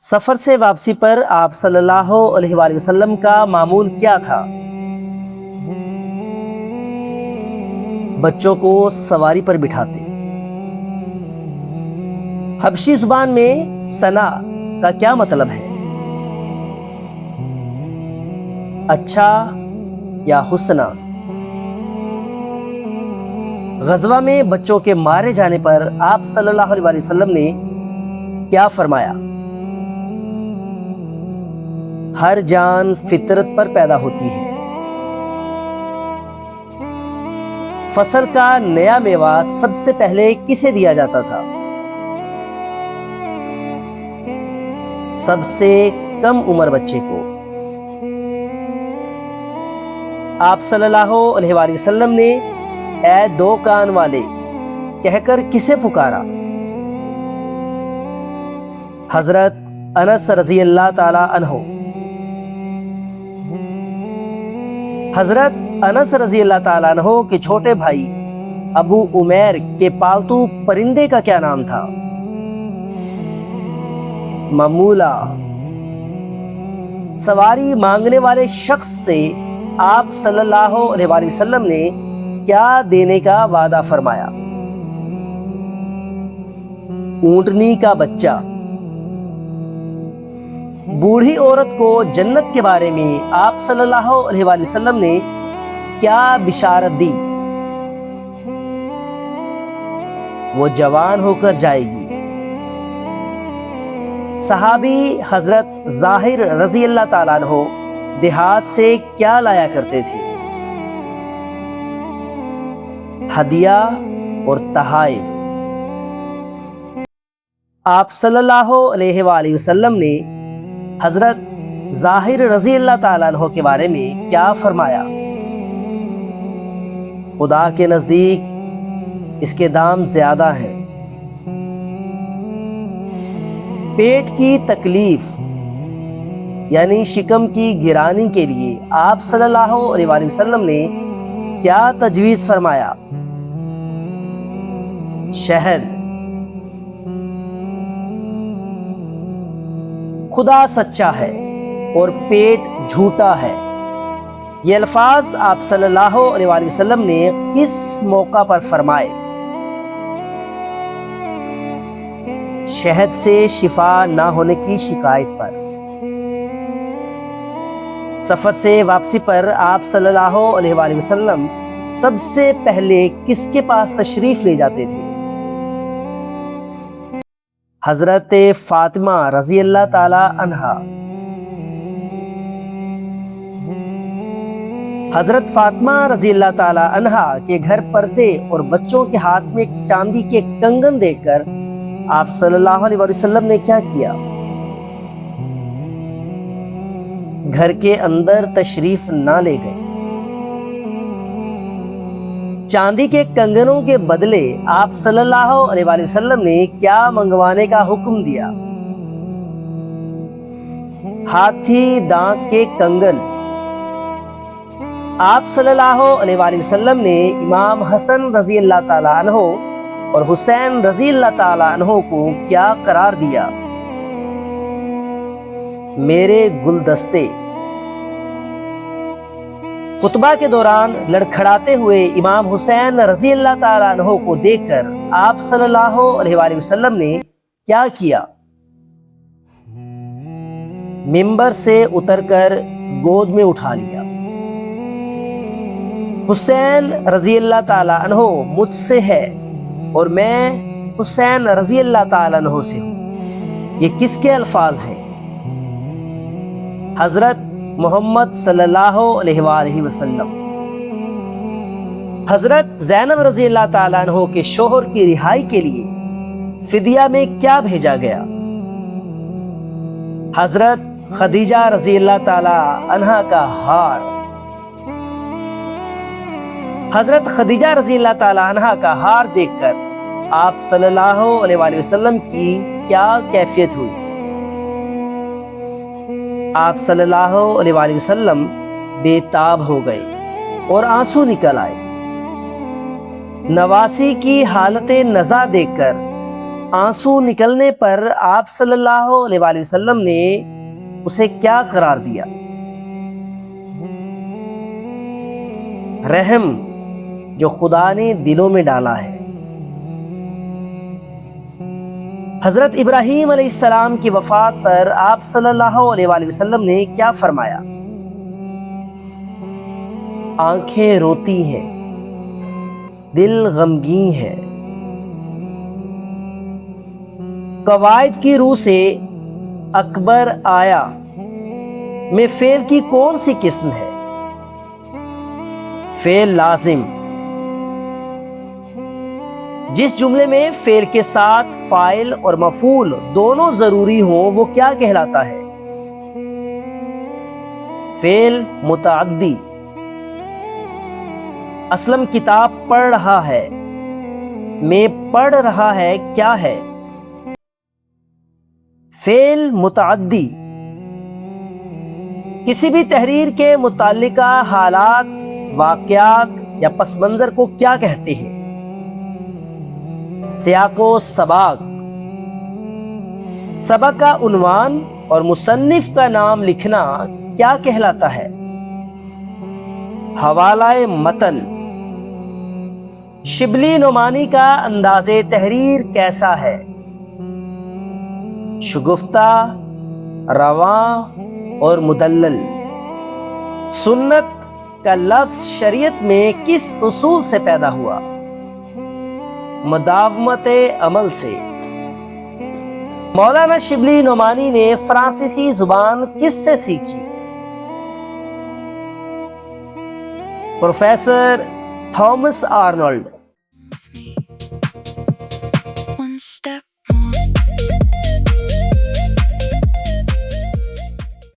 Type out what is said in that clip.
سفر سے واپسی پر آپ صلی اللہ علیہ وآلہ وسلم کا معمول کیا تھا؟ بچوں کو سواری پر بٹھاتے۔ حبشی زبان میں ثنا کا کیا مطلب ہے؟ اچھا یا حسنا؟ غزوہ میں بچوں کے مارے جانے پر آپ صلی اللہ علیہ وآلہ وسلم نے کیا فرمایا؟ ہر جان فطرت پر پیدا ہوتی ہے۔ فصل کا نیا میوہ سب سے پہلے کسے دیا جاتا تھا؟ سب سے کم عمر بچے کو۔ آپ صلی اللہ علیہ وآلہ وسلم نے اے دو کان والے کہہ کر کسے پکارا؟ حضرت انس رضی اللہ تعالی عنہ۔ حضرت انس رضی اللہ تعالیٰ عنہ کے چھوٹے بھائی ابو عمیر کے پالتو پرندے کا کیا نام تھا؟ ممولا۔ سواری مانگنے والے شخص سے آپ صلی اللہ علیہ وآلہ وسلم نے کیا دینے کا وعدہ فرمایا؟ اونٹنی کا بچہ۔ بوڑھی عورت کو جنت کے بارے میں آپ صلی اللہ علیہ وآلہ وسلم نے کیا بشارت دی؟ وہ جوان ہو کر جائے گی۔ صحابی حضرت ظاہر رضی اللہ تعالیٰ عنہ دیہات سے کیا لایا کرتے تھے؟ ہدیہ اور تحائف۔ آپ صلی اللہ علیہ وآلہ وسلم نے حضرت ظاہر رضی اللہ تعالیٰ عنہ کے بارے میں کیا فرمایا؟ خدا کے نزدیک اس کے دام زیادہ ہیں۔ پیٹ کی تکلیف یعنی شکم کی گرانی کے لیے آپ صلی اللہ علیہ وآلہ وسلم نے کیا تجویز فرمایا؟ شہد۔ خدا سچا ہے اور پیٹ جھوٹا ہے، یہ الفاظ آپ صلی اللہ علیہ وآلہ وسلم نے کس موقع پر فرمائے؟ شہد سے شفا نہ ہونے کی شکایت پر۔ سفر سے واپسی پر آپ صلی اللہ علیہ وآلہ وسلم سب سے پہلے کس کے پاس تشریف لے جاتے تھے؟ حضرت فاطمہ رضی اللہ تعالی عنہا۔ حضرت فاطمہ رضی اللہ تعالی عنہا کے گھر پردے اور بچوں کے ہاتھ میں چاندی کے کنگن دیکھ کر آپ صلی اللہ علیہ وسلم نے کیا کیا؟ گھر کے اندر تشریف نہ لے گئے۔ چاندی کے کنگنوں کے بدلے آپ صلی اللہ علیہ وآلہ وسلم نے کیا منگوانے کا حکم دیا؟ ہاتھی دانت کے کنگن۔ آپ صلی اللہ علیہ وآلہ وسلم نے امام حسن رضی اللہ تعالی عنہ اور حسین رضی اللہ تعالی عنہ کو کیا قرار دیا؟ میرے گلدستے۔ خطبہ کے دوران لڑکھڑاتے ہوئے امام حسین رضی اللہ تعالیٰ عنہ کو دیکھ کر آپ صلی اللہ علیہ وآلہ وسلم نے کیا کیا؟ منبر سے اتر کر گود میں اٹھا لیا۔ حسین رضی اللہ تعالیٰ عنہ مجھ سے ہے اور میں حسین رضی اللہ تعالیٰ عنہ سے ہوں، یہ کس کے الفاظ ہیں؟ حضرت محمد صلی اللہ علیہ وآلہ وسلم۔ حضرت زینب رضی اللہ تعالیٰ عنہ کے شوہر کی رہائی کے لیے فدیہ میں کیا بھیجا گیا؟ حضرت خدیجہ رضی اللہ تعالیٰ عنہ کا ہار۔ حضرت خدیجہ رضی اللہ تعالیٰ عنہ کا ہار دیکھ کر آپ صلی اللہ علیہ وآلہ وسلم کی کیا کیفیت ہوئی؟ آپ صلی اللہ علیہ وآلہ وسلم بے تاب ہو گئے اور آنسو نکل آئے۔ نواسی کی حالت نزا دیکھ کر آنسو نکلنے پر آپ صلی اللہ علیہ وآلہ وسلم نے اسے کیا قرار دیا؟ رحم جو خدا نے دلوں میں ڈالا ہے۔ حضرت ابراہیم علیہ السلام کی وفات پر آپ صلی اللہ علیہ وآلہ وسلم نے کیا فرمایا؟ آنکھیں روتی ہیں، دل غمگین ہے۔ قواعد کی روح سے اکبر آیا میں فعل کی کون سی قسم ہے؟ فعل لازم۔ جس جملے میں فعل کے ساتھ فاعل اور مفعول دونوں ضروری ہوں وہ کیا کہلاتا ہے؟ فعل متعدی۔ اسلم کتاب پڑھ رہا ہے، میں پڑھ رہا ہے کیا ہے؟ فعل متعدی۔ کسی بھی تحریر کے متعلقہ حالات، واقعات یا پس منظر کو کیا کہتے ہیں؟ سیاق و سباق۔ سبق کا عنوان اور مصنف کا نام لکھنا کیا کہلاتا ہے؟ حوالہ متن۔ شبلی نعمانی کا انداز تحریر کیسا ہے؟ شگفتہ، رواں اور مدلل۔ سنت کا لفظ شریعت میں کس اصول سے پیدا ہوا؟ مداومت عمل سے۔ مولانا شبلی نعمانی نے فرانسیسی زبان کس سے سیکھی؟ Professor Thomas Arnold.